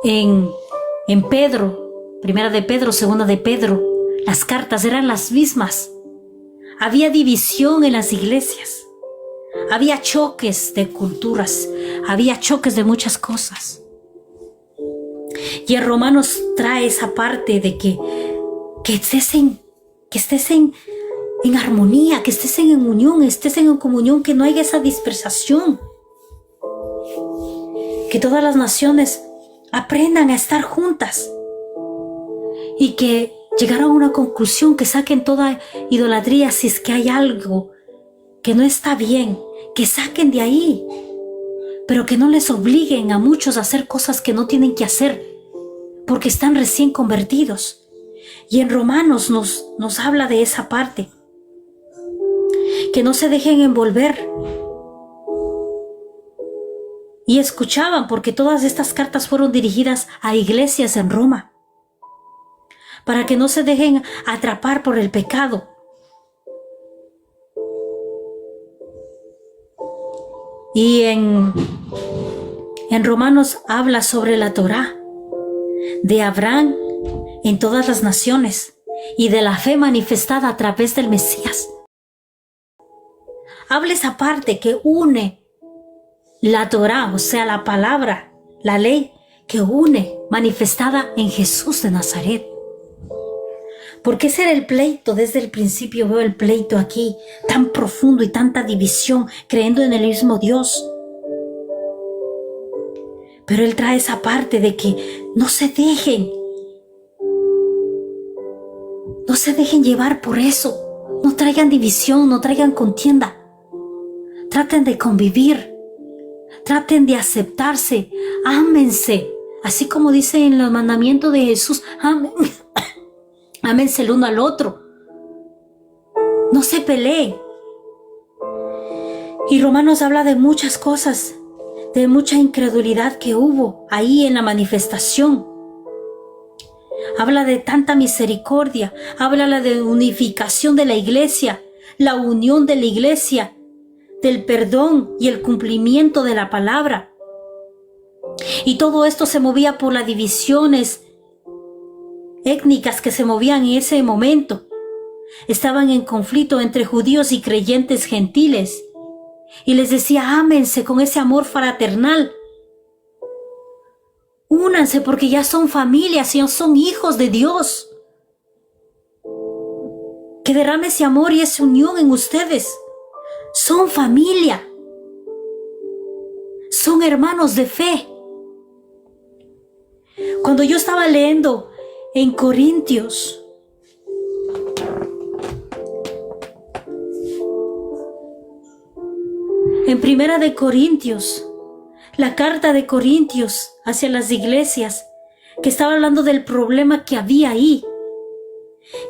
en Pedro, primera de Pedro, segunda de Pedro. Las cartas eran las mismas. Había división en las iglesias. Había choques de culturas. Había choques de muchas cosas. Y en Romanos trae esa parte de que estés en armonía, que estés en unión, estés en comunión, que no haya esa dispersación. Que todas las naciones aprendan a estar juntas y que llegaron a una conclusión, que saquen toda idolatría. Si es que hay algo que no está bien, que saquen de ahí, pero que no les obliguen a muchos a hacer cosas que no tienen que hacer porque están recién convertidos. Y en Romanos nos habla de esa parte, que no se dejen envolver. Y escuchaban, porque todas estas cartas fueron dirigidas a iglesias en Roma, para que no se dejen atrapar por el pecado. Y en Romanos habla sobre la Torá, de Abraham en todas las naciones y de la fe manifestada a través del Mesías. Habla esa parte que une la Torá, o sea, la palabra, la ley, que une, manifestada en Jesús de Nazaret. Porque ese era el pleito. Desde el principio veo el pleito aquí, tan profundo y tanta división, creyendo en el mismo Dios. Pero Él trae esa parte de que no se dejen llevar por eso. No traigan división, no traigan contienda. Traten de convivir, traten de aceptarse, ámense, así como dice en los mandamientos de Jesús, ámense el uno al otro. No se peleen. Y Romanos habla de muchas cosas, de mucha incredulidad que hubo ahí en la manifestación. Habla de tanta misericordia, habla de unificación de la iglesia, la unión de la iglesia, del perdón y el cumplimiento de la palabra. Y todo esto se movía por las divisiones étnicas que se movían en ese momento. Estaban en conflicto entre judíos y creyentes gentiles. Y les decía, ámense con ese amor fraternal. Únanse porque ya son familias, ya son hijos de Dios. Que derrame ese amor y esa unión en ustedes. Son familia. Son hermanos de fe. Cuando yo estaba leyendo en Corintios, en Primera de Corintios, la carta de Corintios hacia las iglesias, que estaba hablando del problema que había ahí.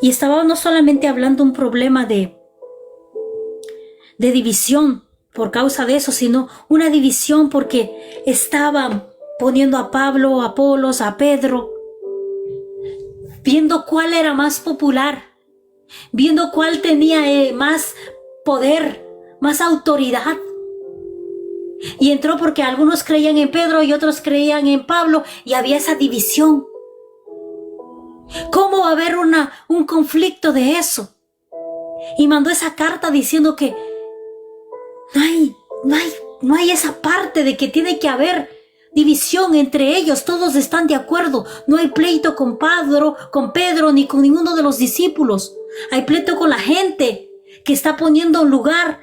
Y estaba no solamente hablando un problema de división por causa de eso, sino una división porque estaban poniendo a Pablo, a Apolos, a Pedro, viendo cuál era más popular, viendo cuál tenía más poder, más autoridad. Y entró porque algunos creían en Pedro y otros creían en Pablo, y había esa división. ¿Cómo va a haber un conflicto de eso? Y mandó esa carta diciendo que no hay esa parte de que tiene que haber división entre ellos. Todos están de acuerdo. No hay pleito con Pedro ni con ninguno de los discípulos. Hay pleito con la gente que está poniendo lugar,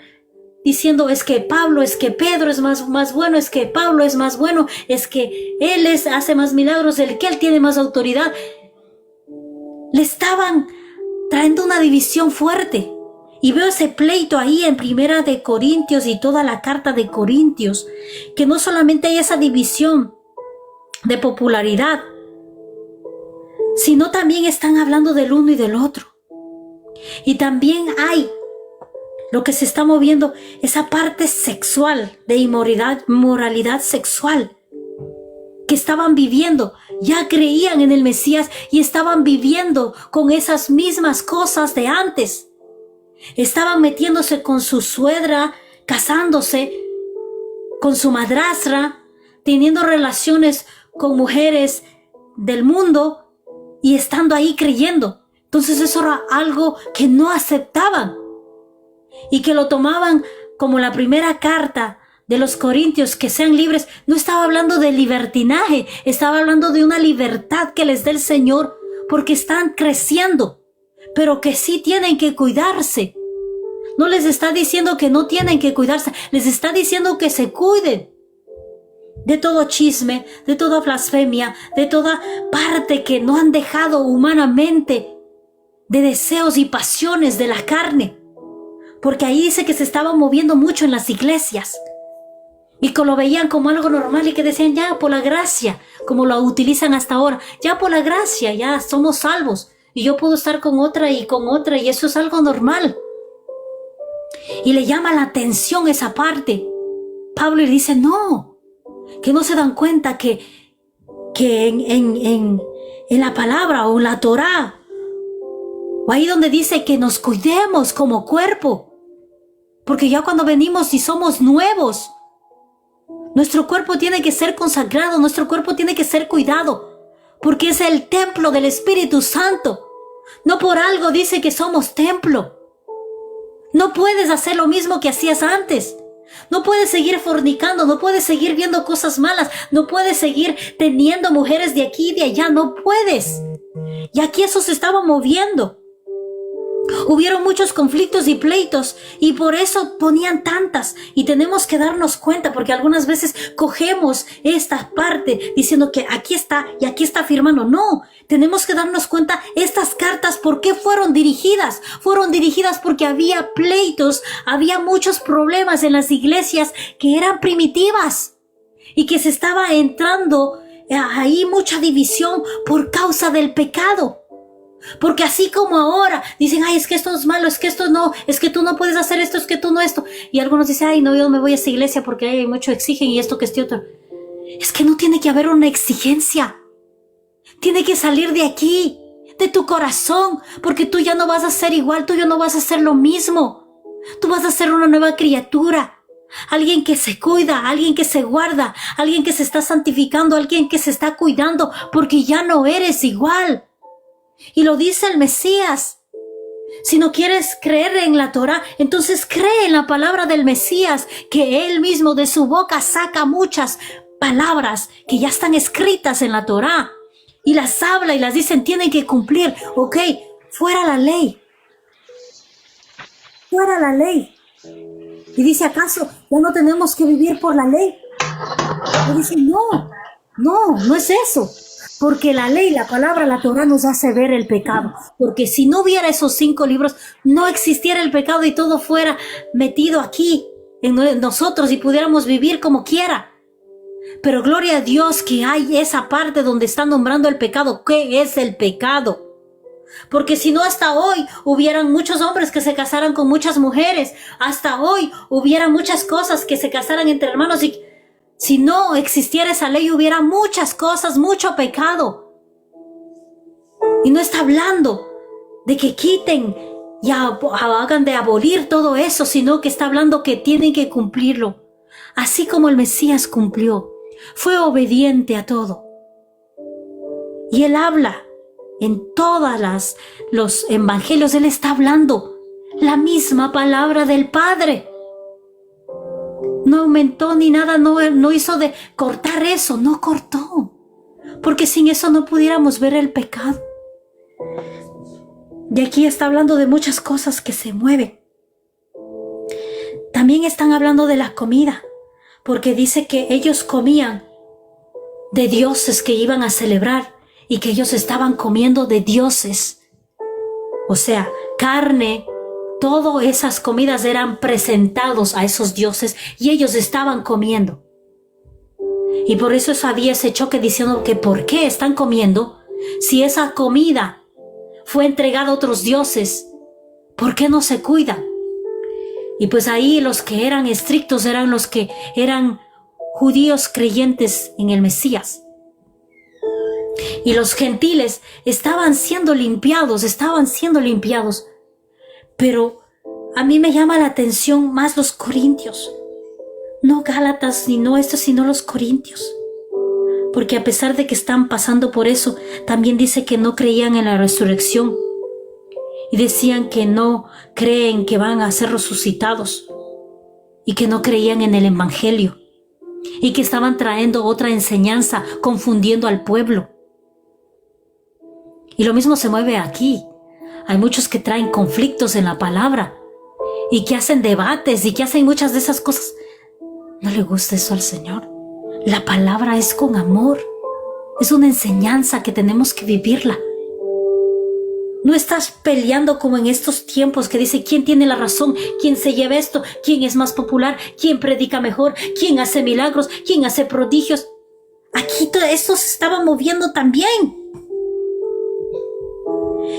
diciendo es que Pablo, es que Pedro es más bueno, es que Pablo es más bueno, es que él hace más milagros, que él tiene más autoridad. Le estaban trayendo una división fuerte. Y veo ese pleito ahí en Primera de Corintios y toda la carta de Corintios, que no solamente hay esa división de popularidad, sino también están hablando del uno y del otro. Y también hay lo que se está moviendo, esa parte sexual, de inmoralidad sexual, que estaban viviendo. Ya creían en el Mesías y estaban viviendo con esas mismas cosas de antes. Estaban metiéndose con su suegra, casándose con su madrastra, teniendo relaciones con mujeres del mundo y estando ahí creyendo. Entonces eso era algo que no aceptaban. y que lo tomaban como la primera carta de los Corintios, que sean libres. No estaba hablando de libertinaje, estaba hablando de una libertad que les dé el Señor, porque están creciendo, pero que sí tienen que cuidarse. No les está diciendo que no tienen que cuidarse, les está diciendo que se cuiden de todo chisme, de toda blasfemia, de toda parte que no han dejado humanamente, de deseos y pasiones de la carne. Porque ahí dice que se estaba moviendo mucho en las iglesias y que lo veían como algo normal y que decían, ya por la gracia, como lo utilizan hasta ahora, ya por la gracia, ya somos salvos y yo puedo estar con otra y eso es algo normal. Y le llama la atención esa parte. Pablo le dice, no, que no se dan cuenta que en la palabra o en la Torá, o ahí donde dice que nos cuidemos como cuerpo, porque ya cuando venimos y somos nuevos, nuestro cuerpo tiene que ser consagrado, nuestro cuerpo tiene que ser cuidado, porque es el templo del Espíritu Santo. No por algo dice que somos templo. No puedes hacer lo mismo que hacías antes. No puedes seguir fornicando, no puedes seguir viendo cosas malas, no puedes seguir teniendo mujeres de aquí y de allá, no puedes. Y aquí eso se estaba moviendo. Hubieron muchos conflictos y pleitos y por eso ponían tantas, y tenemos que darnos cuenta, porque algunas veces cogemos esta parte diciendo que aquí está y aquí está firmando. No, tenemos que darnos cuenta estas cartas por qué fueron dirigidas. Fueron dirigidas porque había pleitos, había muchos problemas en las iglesias que eran primitivas y que se estaba entrando ahí mucha división por causa del pecado. Porque así como ahora dicen, ay, es que esto es malo, es que esto no, es que tú no puedes hacer esto, es que tú no esto. Y algunos dicen, ay, no, yo no me voy a esa iglesia porque hay mucho exigen y esto que este otro. Es que no tiene que haber una exigencia. Tiene que salir de aquí, de tu corazón, porque tú ya no vas a ser igual, tú ya no vas a hacer lo mismo. Tú vas a ser una nueva criatura. Alguien que se cuida, alguien que se guarda, alguien que se está santificando, alguien que se está cuidando, porque ya no eres igual. Y lo dice el Mesías. Si no quieres creer en la Torá, entonces cree en la palabra del Mesías, que él mismo de su boca saca muchas palabras que ya están escritas en la Torá y las habla y las dicen, tienen que cumplir. Ok, fuera la ley. Fuera la ley. Y dice, ¿acaso ya no tenemos que vivir por la ley? Y dice, no es eso. Porque la ley, la palabra, la Torá nos hace ver el pecado. Porque si no hubiera esos 5 libros, no existiera el pecado y todo fuera metido aquí en nosotros y pudiéramos vivir como quiera. Pero gloria a Dios que hay esa parte donde está nombrando el pecado. ¿Qué es el pecado? Porque si no, hasta hoy hubieran muchos hombres que se casaran con muchas mujeres. Hasta hoy hubiera muchas cosas que se casaran entre hermanos y si no existiera esa ley, hubiera muchas cosas, mucho pecado. Y no está hablando de que quiten y hagan de abolir todo eso, sino que está hablando que tienen que cumplirlo. Así como el Mesías cumplió, fue obediente a todo. Y él habla en todas los evangelios, él está hablando la misma palabra del Padre. No aumentó ni nada, no hizo de cortar eso, no cortó. Porque sin eso no pudiéramos ver el pecado. Y aquí está hablando de muchas cosas que se mueven. También están hablando de la comida, porque dice que ellos comían de dioses que iban a celebrar y que ellos estaban comiendo de dioses. O sea, carne. Todas esas comidas eran presentados a esos dioses y ellos estaban comiendo. Y por eso había ese choque diciendo que ¿por qué están comiendo? Si esa comida fue entregada a otros dioses, ¿por qué no se cuidan? Y pues ahí los que eran estrictos eran los que eran judíos creyentes en el Mesías. Y los gentiles estaban siendo limpiados. Pero a mí me llama la atención más los corintios. No Gálatas ni no estos, sino los corintios. Porque a pesar de que están pasando por eso, también dice que no creían en la resurrección. y decían que no creen que van a ser resucitados y que no creían en el Evangelio y que estaban trayendo otra enseñanza, confundiendo al pueblo. Y lo mismo se mueve aquí. Hay muchos que traen conflictos en la palabra y que hacen debates y que hacen muchas de esas cosas. No le gusta eso al Señor. La palabra es con amor. Es una enseñanza que tenemos que vivirla. No estás peleando como en estos tiempos que dice quién tiene la razón, quién se lleva esto, quién es más popular, quién predica mejor, quién hace milagros, quién hace prodigios. Aquí todo esto se estaba moviendo también.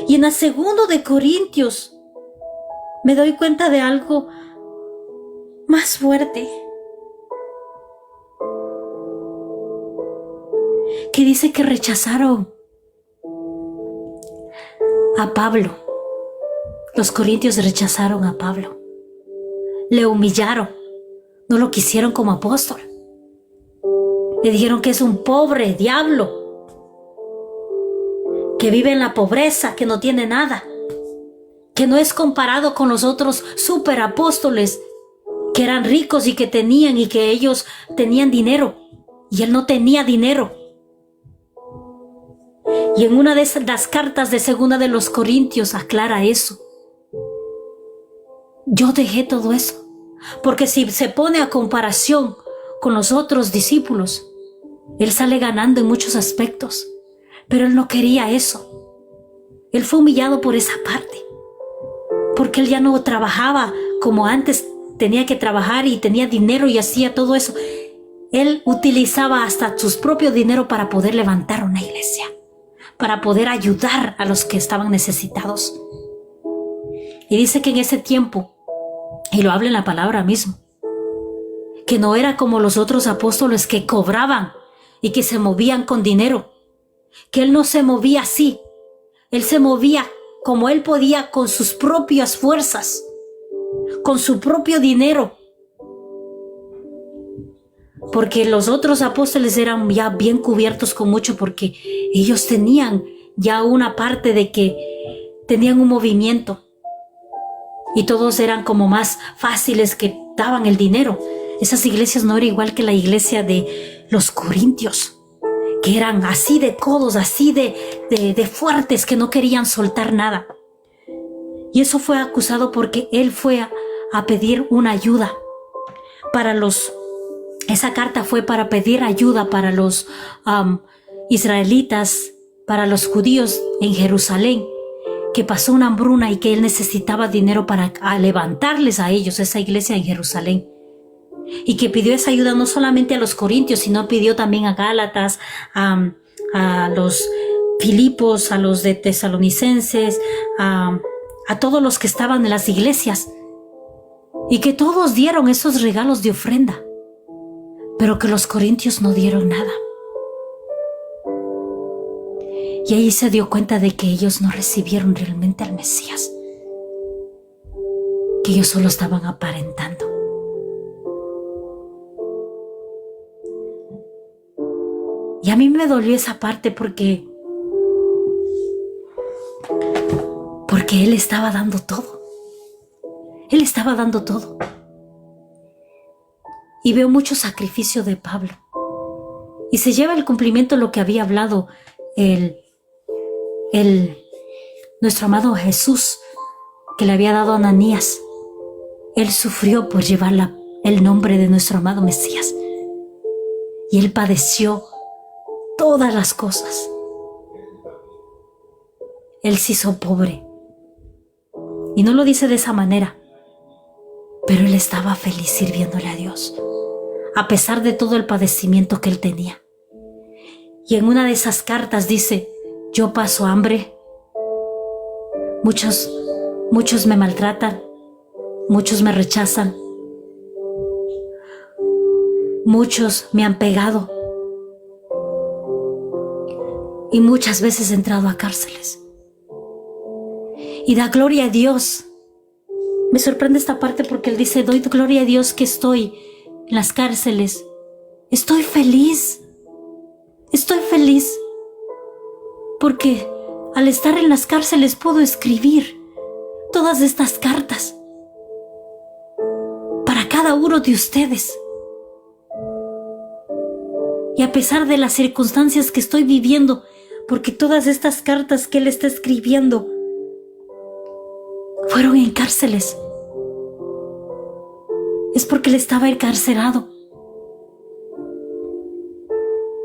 Y en la 2 de Corintios me doy cuenta de algo más fuerte. Que dice que rechazaron a Pablo. Los corintios rechazaron a Pablo. Le humillaron. No lo quisieron como apóstol. Le dijeron que es un pobre diablo, que vive en la pobreza, que no tiene nada, que no es comparado con los otros superapóstoles que eran ricos y que tenían y que ellos tenían dinero y él no tenía dinero. Y en una de las cartas de 2 de los Corintios aclara eso. Yo dejé todo eso, porque si se pone a comparación con los otros discípulos, él sale ganando en muchos aspectos, pero él no quería eso. Él fue humillado por esa parte, porque él ya no trabajaba como antes tenía que trabajar y tenía dinero y hacía todo eso. Él utilizaba hasta sus propios dinero para poder levantar una iglesia, para poder ayudar a los que estaban necesitados. Y dice que en ese tiempo, y lo habla en la palabra mismo, que no era como los otros apóstoles que cobraban y que se movían con dinero, que él no se movía así, él se movía como él podía con sus propias fuerzas, con su propio dinero, porque los otros apóstoles eran ya bien cubiertos con mucho, porque ellos tenían ya una parte de que tenían un movimiento y todos eran como más fáciles que daban el dinero. Esas iglesias no eran igual que la iglesia de los corintios, que eran así de codos, así de fuertes, que no querían soltar nada. Y eso fue acusado porque él fue a pedir una ayuda para los... Esa carta fue para pedir ayuda para los israelitas, para los judíos en Jerusalén, que pasó una hambruna y que él necesitaba dinero para levantarles a ellos, esa iglesia en Jerusalén. Y que pidió esa ayuda no solamente a los corintios, sino pidió también a Gálatas, a los Filipos, a los de Tesalonicenses, a todos los que estaban en las iglesias. Y que todos dieron esos regalos de ofrenda, pero que los corintios no dieron nada. Y ahí se dio cuenta de que ellos no recibieron realmente al Mesías, que ellos solo estaban aparentando. Y a mí me dolió esa parte porque él estaba dando todo. Él estaba dando todo. Y veo mucho sacrificio de Pablo. Y se lleva al cumplimiento lo que había hablado nuestro amado Jesús, que le había dado a Ananías. Él sufrió por llevar el nombre de nuestro amado Mesías. Y él padeció todas las cosas. Él se hizo pobre. Y no lo dice de esa manera, pero él estaba feliz sirviéndole a Dios, a pesar de todo el padecimiento que él tenía. Y en una de esas cartas dice: yo paso hambre, muchos me maltratan, muchos me rechazan, muchos me han pegado y muchas veces he entrado a cárceles. Y da gloria a Dios. Me sorprende esta parte porque él dice: doy gloria a Dios que estoy en las cárceles. Estoy feliz. Estoy feliz porque al estar en las cárceles puedo escribir todas estas cartas para cada uno de ustedes. Y a pesar de las circunstancias que estoy viviendo, porque todas estas cartas que Él está escribiendo fueron en cárceles, es porque Él estaba encarcelado.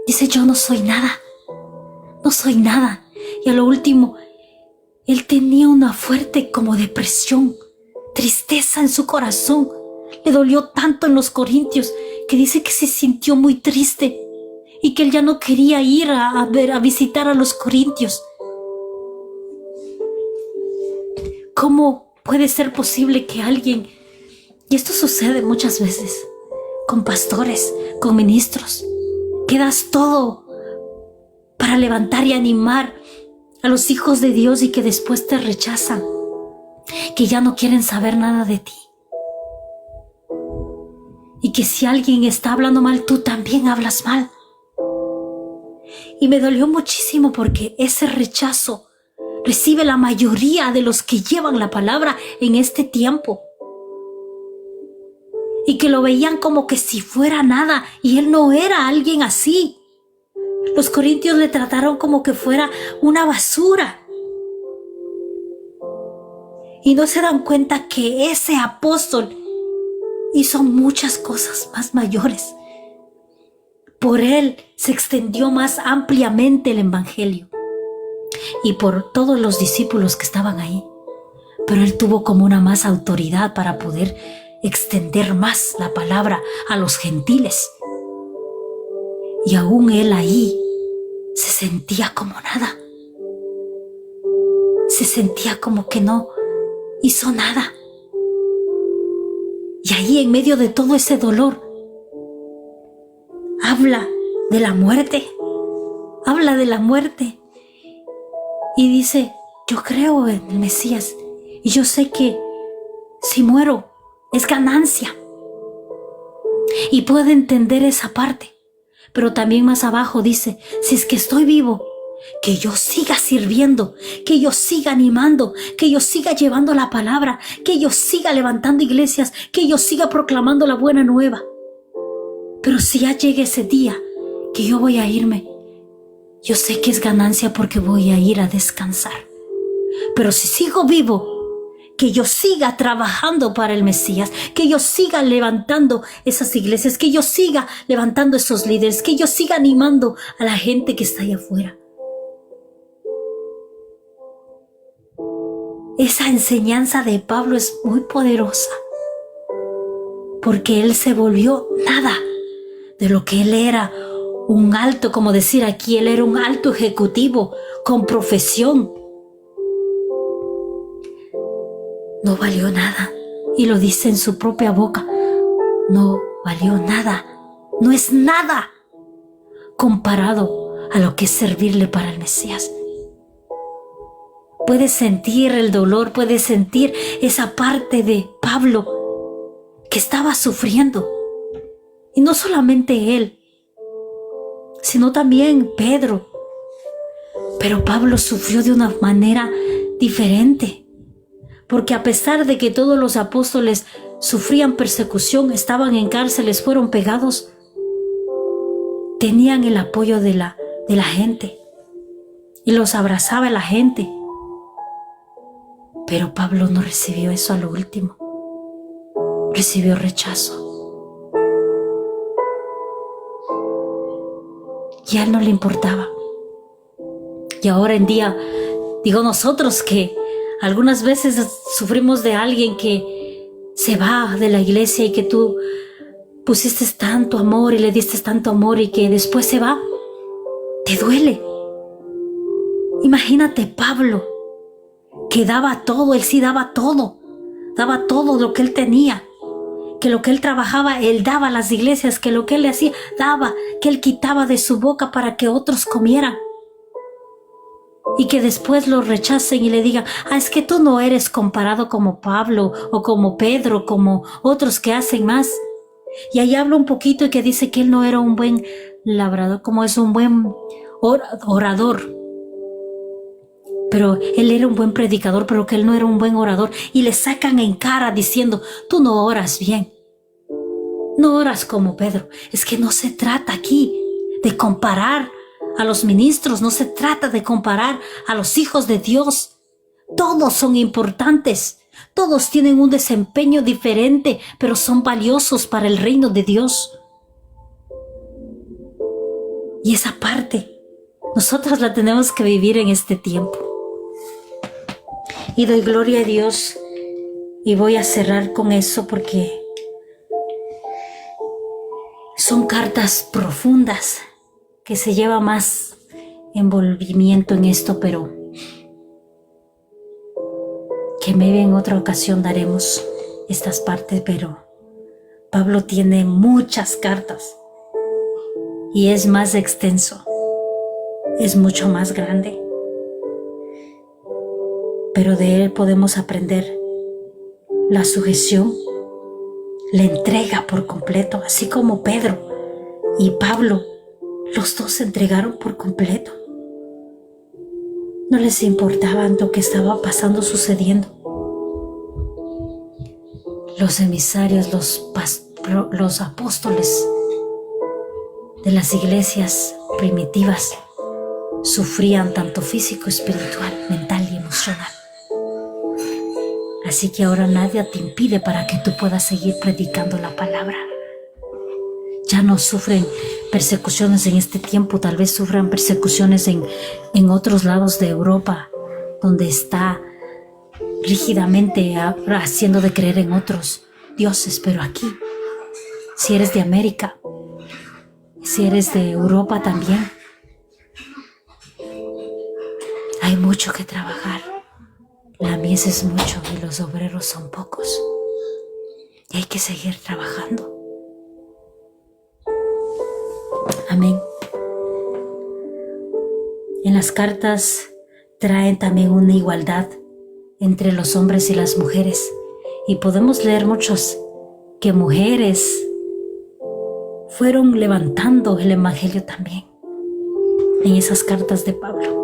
Dice, yo no soy nada, no soy nada. Y a lo último, Él tenía una fuerte como depresión, tristeza en su corazón. Le dolió tanto en los Corintios que dice que se sintió muy triste y que Él ya no quería ir a visitar a los Corintios. ¿Cómo puede ser posible que alguien, y esto sucede muchas veces, con pastores, con ministros, que das todo para levantar y animar a los hijos de Dios y que después te rechazan, que ya no quieren saber nada de ti? Y que si alguien está hablando mal, tú también hablas mal. Y me dolió muchísimo porque ese rechazo recibe la mayoría de los que llevan la palabra en este tiempo. Y que lo veían como que si fuera nada, y Él no era alguien así. Los corintios le trataron como que fuera una basura. Y no se dan cuenta que ese apóstol hizo muchas cosas más mayores. Por Él se extendió más ampliamente el evangelio y por todos los discípulos que estaban ahí. Pero Él tuvo como una más autoridad para poder extender más la palabra a los gentiles. Y aún Él ahí se sentía como nada. Se sentía como que no hizo nada. Y ahí en medio de todo ese dolor, habla de la muerte. Habla de la muerte. Y dice, yo creo en el Mesías. Y yo sé que si muero es ganancia. Y puede entender esa parte. Pero también más abajo dice, si es que estoy vivo, que yo siga sirviendo, que yo siga animando, que yo siga llevando la palabra, que yo siga levantando iglesias, que yo siga proclamando la buena nueva. Pero si ya llega ese día que yo voy a irme, yo sé que es ganancia porque voy a ir a descansar. Pero si sigo vivo, que yo siga trabajando para el Mesías, que yo siga levantando esas iglesias, que yo siga levantando esos líderes, que yo siga animando a la gente que está allá afuera. Esa enseñanza de Pablo es muy poderosa, porque él se volvió nada de lo que él era, un alto, como decir aquí, él era un alto ejecutivo con profesión. No valió nada, y lo dice en su propia boca, no valió nada, no es nada comparado a lo que es servirle para el Mesías. Puedes sentir el dolor, puedes sentir esa parte de Pablo que estaba sufriendo. Y no solamente él, sino también Pedro. Pero Pablo sufrió de una manera diferente, porque a pesar de que todos los apóstoles sufrían persecución, estaban en cárceles, fueron pegados, tenían el apoyo de la gente y los abrazaba la gente. Pero Pablo no recibió eso a lo último. Recibió rechazo. Y a él no le importaba. Y ahora en día, digo nosotros que algunas veces sufrimos de alguien que se va de la iglesia y que tú pusiste tanto amor y le diste tanto amor y que después se va, te duele. Imagínate Pablo, que daba todo, él sí daba todo lo que él tenía, que lo que él trabajaba, él daba a las iglesias, que lo que él le hacía, daba, que él quitaba de su boca para que otros comieran. Y que después lo rechacen y le digan, es que tú no eres comparado como Pablo o como Pedro, como otros que hacen más. Y ahí habla un poquito y que dice que él no era un buen labrador, como es un buen orador. pero él era un buen predicador, pero que él no era un buen orador, y le sacan en cara diciendo, tú no oras bien, no oras como Pedro. Es que no se trata aquí de comparar a los ministros, no se trata de comparar a los hijos de Dios. Todos son importantes, todos tienen un desempeño diferente, pero son valiosos para el reino de Dios. Y esa parte, nosotros la tenemos que vivir en este tiempo. Y doy gloria a Dios, y voy a cerrar con eso porque son cartas profundas que se lleva más envolvimiento en esto, pero que maybe en otra ocasión daremos estas partes. Pero Pablo tiene muchas cartas y es más extenso, es mucho más grande, pero de él podemos aprender la sujeción, la entrega por completo, así como Pedro y Pablo, los dos se entregaron por completo. No les importaba lo que estaba pasando, sucediendo. Los emisarios, los apóstoles de las iglesias primitivas sufrían tanto físico, espiritual, mental y emocional. Así que ahora nadie te impide para que tú puedas seguir predicando la palabra. Ya no sufren persecuciones en este tiempo, tal vez sufran persecuciones en otros lados de Europa, donde está rígidamente haciendo de creer en otros dioses. Pero aquí, si eres de América, si eres de Europa también, hay mucho que trabajar. La mies es mucho y los obreros son pocos. Y hay que seguir trabajando. Amén. En las cartas traen también una igualdad entre los hombres y las mujeres. Y podemos leer muchos que mujeres fueron levantando el evangelio también en esas cartas de Pablo.